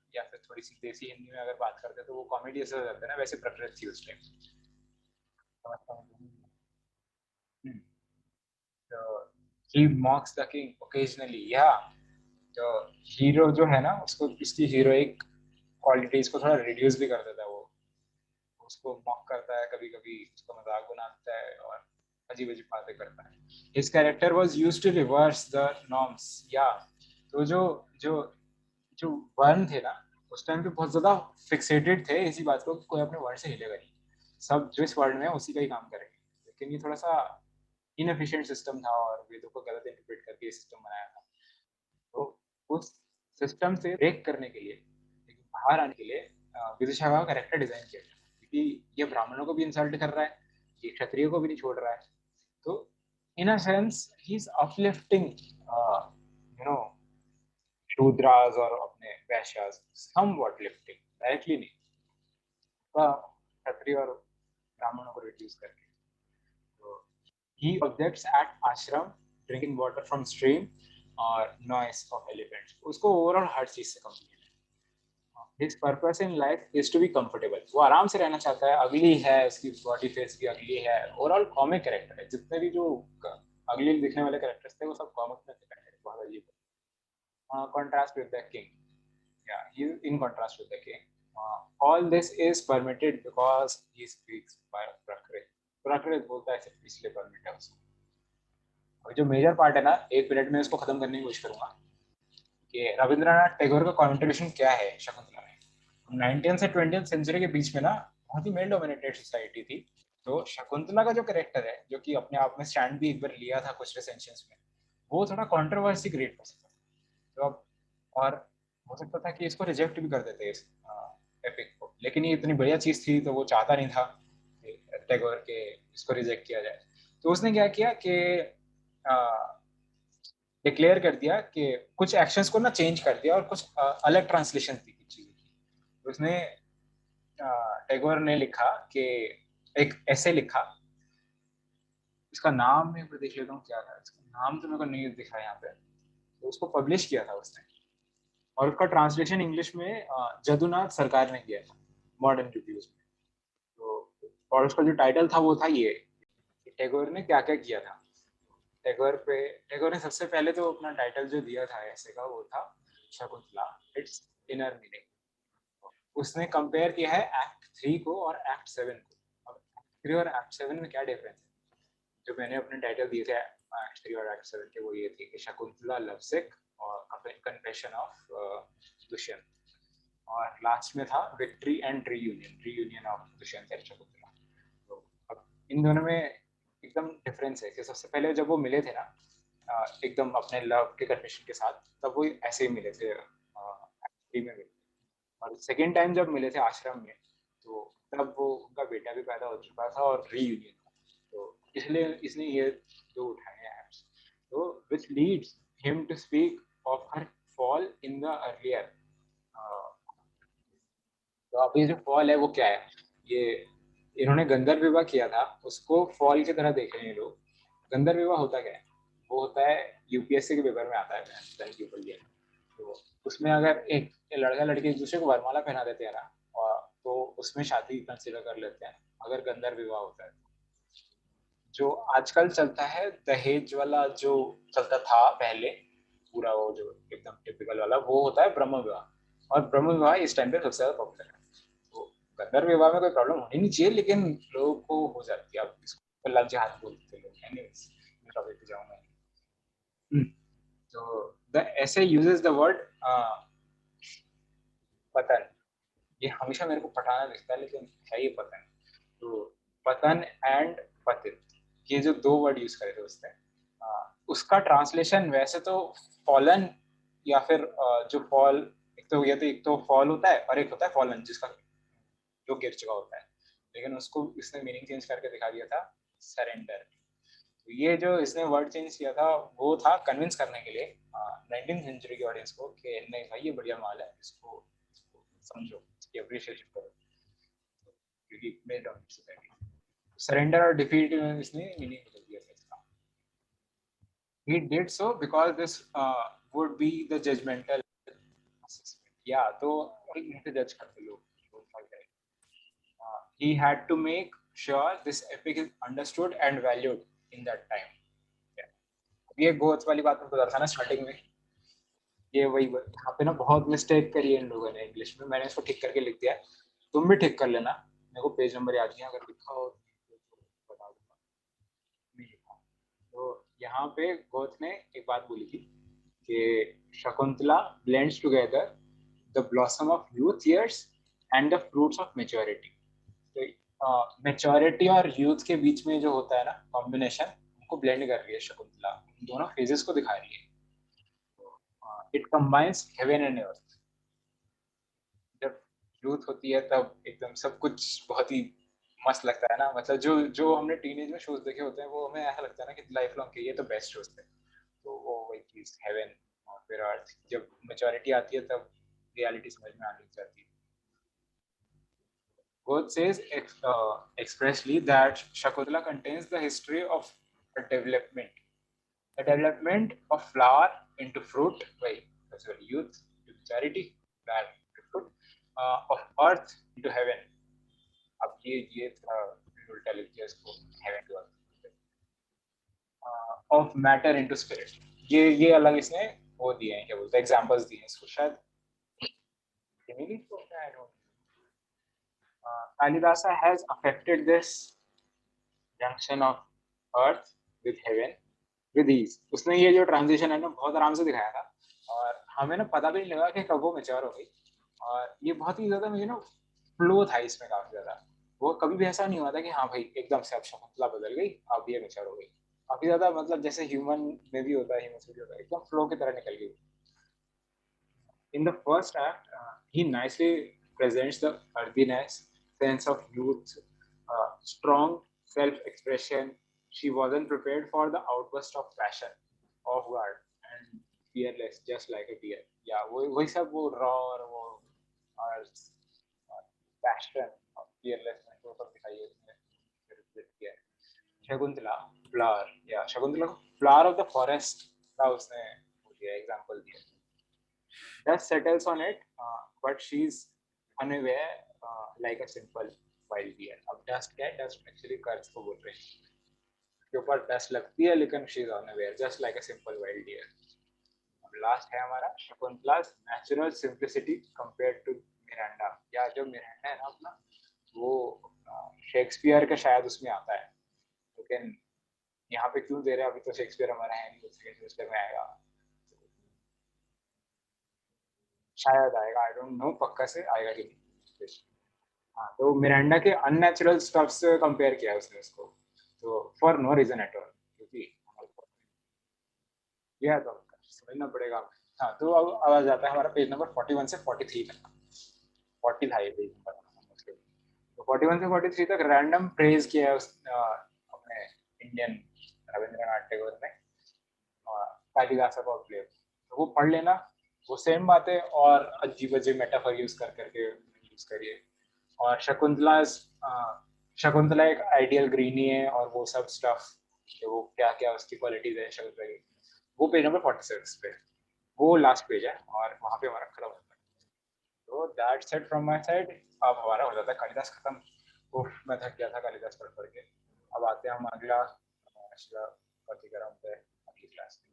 थोड़ी सी देसी हिंदी में अगर बात करते हैं तो वो कॉमेडी ऐसे हो जाता है ना, वैसे प्रकृत थी उस टाइम. तो he mocks the king occasionally. तो हीरो जो है ना उसको इसकी हीरोइक क्वालिटीज को थोड़ा रिड्यूस भी कर देता है. वो उसको मॉक करता है, कभी कभी उसको मजाक बनाता है और अजीब अजीब बातें करता है. His character was used to reverse the norms. तो जो जो जो वर्ण थे ना उस टाइम पे बहुत ज्यादा फिक्सेटेड थे इसी बात को कि कोई अपने वर्ण से हिलेगा नहीं, सब जो इस वर्ण में है उसी का ही काम करेंगे. लेकिन ये थोड़ा सा इनएफिशिएंट सिस्टम था और वेदों को गलत इंटरप्रेट करके ये सिस्टम बनाया था. तो उस सिस्टम से ब्रेक करने के लिए, बाहर आने के लिए विदुषा का कैरेक्टर डिजाइन किया, क्योंकि ये ब्राह्मणों को भी इंसल्ट कर रहा है, ये क्षत्रिय को भी नहीं छोड़ रहा है. तो in a sense he is uplifting Shudras और अपने वैश्यास, समवॉट लिफ्टिंग, डायरेक्टली नहीं, क्षत्रिय और ब्राह्मणों को रिड्यूस करके. तो he objects at ashram, drinking water from stream और noise of elephants. उसको ओवरऑल हर चीज से कंप्लीट है. His purpose in life is to be comfortable. वो आराम से रहना चाहता है. अगली है, उसकी बॉडी फेस भी अगली है. ओवरऑल कॉमिक कैरेक्टर है. जितने भी जो अगली दिखने वाले कैरेक्टर्स थे वो सब कॉमिक में थे. बहुत अजीब. Contrast with the king. He is in contrast with the king. All this is permitted because he speaks by Prakrit. Prakrit बोलता है सिर्फ इसलिए परमिट है उसको. और जो मेजर पार्ट है ना, 1 मिनट में इसको खत्म करने की कोशिश करूंगा कि रविंद्रनाथ टैगोर का कॉन्ट्रीब्यूशन क्या है शकुंतला में. 19th से 20th सेंचुरी के बीच में ना बहुत ही मेल डोमिनेटेड सोसाइटी थी. तो शकुंतला का जो कैरेक्टर है, जो कि अपने आप में स्टैंड भी एक बार लिया था कुछ रिसेंशंस में, वो थोड़ा कंट्रोवर्सी क्रिएट कर सकता. तो अब और हो सकता था कि इसको रिजेक्ट भी कर देते इस एपिक को, लेकिन ये इतनी बढ़िया चीज थी तो वो चाहता नहीं था टैगोर के इसको रिजेक्ट किया जाए. तो उसने क्या किया कि डिक्लेयर कर दिया कि कुछ एक्शंस को ना चेंज कर दिया और कुछ अलग ट्रांसलेशन थी कुछ चीजों की. तो उसने टैगोर ने लिखा कि एक ऐसे लिखा, इसका नाम मैं देख लेता हूँ क्या था. इसका नाम तो मेरे को नहीं दिखा यहाँ पे. तो उसको पब्लिश किया था उसने, और उसका ट्रांसलेशन इंग्लिश में जदुनाथ सरकार ने किया था मॉडर्न रिव्यूज में. तो और उसका जो टाइटल था वो था ये, टैगोर ने क्या क्या किया था. टैगोर ने सबसे पहले तो अपना टाइटल जो दिया था ऐसे का वो था शकुंतला इट्स इनर मीनिंग. उसने कंपेयर किया है एक्ट 3 को और एक्ट 7 को. अब एक्ट 3 और एक्ट 7 में क्या डिफरेंस है. जो मैंने अपने टाइटल दिए थे एक्ट 3 और एक्ट 7 के, वो ये थे कि शकुंतला लवसिक और कन्फेशन ऑफ दुष्यंत, और लास्ट में था victory and reunion of Dushyant and Shakuntala. तो अब इन दोनों में एकदम डिफरेंस है कि सबसे पहले जब वो मिले थे ना एकदम अपने लव के कन्फेशन के साथ, तब वो ऐसे ही मिले थे, में मिले। और सेकेंड टाइम जब मिले थे आश्रम में, तो तब वो उनका बेटा भी पैदा हो चुका था और रीयूनियन था। तो इसलिए इसने ये दो उठाए हैं apps। तो which leads him to speak of her fall in the earlier। तो अभी जो फॉल है वो क्या है, ये इन्होंने गंधर्व विवाह किया था, उसको फॉल की तरह देख रहे हैं लोग। गंधर्व विवाह होता क्या है, वो होता है यूपीएससी के पेपर में आता है, तो उसमें अगर एक लड़का लड़की एक दूसरे को वरमाला पहना देते हैं ना, तो उसमें शादी कंसिडर कर लेते हैं अगर गंधर्व विवाह होता है। जो आजकल चलता है दहेज वाला जो चलता था पहले, पूरा वो जो एकदम टिपिकल वाला, वो होता है ब्रह्म विवाह। और ब्रह्म विवाह इस टाइम पे सबसे ज्यादा पॉपुलर है। तो गंधर्व विवाह में कोई प्रॉब्लम होनी नहीं चाहिए, लेकिन लोगों को हो जाती है। अब इसको लव जिहाद बोलते हैं लोग। एनीवेज, मैं टॉपिक पे जाऊंगा। तो द ऐसे यूजेस द वर्ड पतन। ये हमेशा मेरे को पठाना दिखता है, लेकिन है ये पतन। तो पतन एंड पतित, ये जो दो वर्ड यूज करे थे उसने, उसका ट्रांसलेशन वैसे तो फॉलन, या फिर जो फॉल, एक तो फॉल होता है और एक होता है फॉलन, जिसका जो गिर चुका होता है। लेकिन उसको इसने मीनिंग चेंज करके दिखा दिया था सरेंडर। तो ये जो इसने वर्ड चेंज किया था वो था कन्विंस करने के लिए 19th सेंचुरी की ऑडियंस को कि नहीं भाई ये बढ़िया माल है, इसको समझो, इसकी अप्रिशिएशन करो, क्योंकि मेरे डोमिनेट सोसाइटी। सरेंडर और डिफीट में इसने मीनिंग बदल दिया था इसका। He did so because this would be the judgmental assessment. Yeah, तो यहाँ पे जज करते लोग। He had to make sure this epic is understood and valued in that time. ये गोथ वाली बात में बता था ना स्टार्टिंग में, ये वही यहाँ पे ना बहुत मिस्टेक करी है इन लोगों ने इंग्लिश में। मैंने इसको ठीक करके लिख दिया, तुम भी ठीक कर लेना। मेरे को पेज नंबर याद नहीं, अगर लिखा हो तो बता दूंगा। नहीं लिखा। तो यहाँ पे गोथ ने एक बात बोली थी कि Shakuntala blends together the blossom of youth years and the fruits of maturity. तो मेच्योरिटी और यूथ के बीच में जो होता है ना कॉम्बिनेशन, उनको ब्लेंड कर रही है शकुंतला, दोनों फेजेस को दिखा रही है। It combines heaven and earth. जब यूथ होती है तब एकदम सब कुछ बहुत ही मस्त लगता है ना, मतलब जो जो हमने टीनेज में शोज देखे होते हैं वो हमें ऐसा लगता है ना कि लाइफ लॉन्ग के ये तो बेस्ट शोज थे। तो वो वही चीज हेवन और फिर अर्थ, जब मेच्योरिटी आती है तब रियलिटी समझ में आने लग जाती है। God says expressly that Shakuntala contains the history of a development of flower into fruit, sorry, youth to charity, flower to fruit, of earth into heaven. अब ये उल्टा लिख दिया इसको, heaven to earth, of matter into spirit। ये अलग इसने वो दिए हैं, क्या बोलते हैं, एग्जांपल्स दिए हैं इसको शायद। I don't Kalidasa has affected this junction of earth with heaven with ease। उसने ये जो ट्रांजिशन है ना बहुत आराम से दिखाया था, और हमें ना पता भी नहीं लगा कि कब वो मैच्योर हो गई। और ये बहुत ही ज्यादा मुझे ना फ्लो था इसमें काफी ज्यादा। वो कभी भी ऐसा नहीं हुआ था कि हाँ भाई एकदम से अब शकुंतला बदल गई, अब ये मैच्योर हो गई। काफी ज्यादा मतलब जैसे ह्यूमन में भी होता है, ह्यूमन में भी होता है, एकदम फ्लो की तरह निकल गई। In the first act, he nicely presents the earthiness, sense of youth, strong self-expression. She wasn't prepared for the outburst of passion, off guard, and fearless, just like a deer. Yeah, वही सब वो raw और वो और passion और fearlessness वो सब दिखाई है इसमें, reflect किया है। शकुंतला flower, yeah, शकुंतला को flower of the forest का उसने दिया एग्जांपल दिया। Dust settles on it, but she's unaware, like a simple wild deer। अब dust क्या है, dust actually कर्ज को बोल रहे हैं, के ऊपर dust लगती है लेकिन she's unaware, just like a simple wild deer। अब लास्ट है हमारा शकुंतला's natural simplicity compared to Miranda. या जो मिरांडा है ना अपना, वो शेक्सपियर का शायद उसमें आता है, लेकिन यहाँ पे क्यों दे रहे हैं, अभी तो शेक्सपियर हमारा है नहीं, सेकंड सेमेस्टर में आएगा शायद, आएगा, आई डोंट नो पक्का से आएगा कि नहीं। हाँ, तो मिरांडा के अननेचुरल स्टफ से कंपेयर किया उसने उसको, तो for no reason at all, क्योंकि यह तो समझना पड़ेगा। हाँ, तो अब आ जाता है हमारा पेज नंबर 41 से 43 तक। 40 था ये पेज नंबर मुश्किल। तो 41 से 43 तक रैंडम प्रेज किया है उस अपने इंडियन रविंद्रनाथ टैगोर ने कालिदासा का प्ले। तो वो पढ़ लेना, वो सेम बातें और अजीब अजीब मेटाफर यूज कर करके यूज करिए। और शकुंतला एक आइडियल ग्रीनी है और वो सब स्टफ, वो क्या क्या उसकी क्वालिटीज है शकुंतला की, वो पेज नंबर 46 पे, वो लास्ट पेज है और वहाँ पे हमारा खत्म होता है। तो that's it from my side. अब हमारा हो जाता है कालिदास खत्म। उफ, मैं थक गया था कालिदास पढ़ पढ़ के। अब आते हैं हम अगला शिला प्रतिक्रम पे, अगली क्लास में।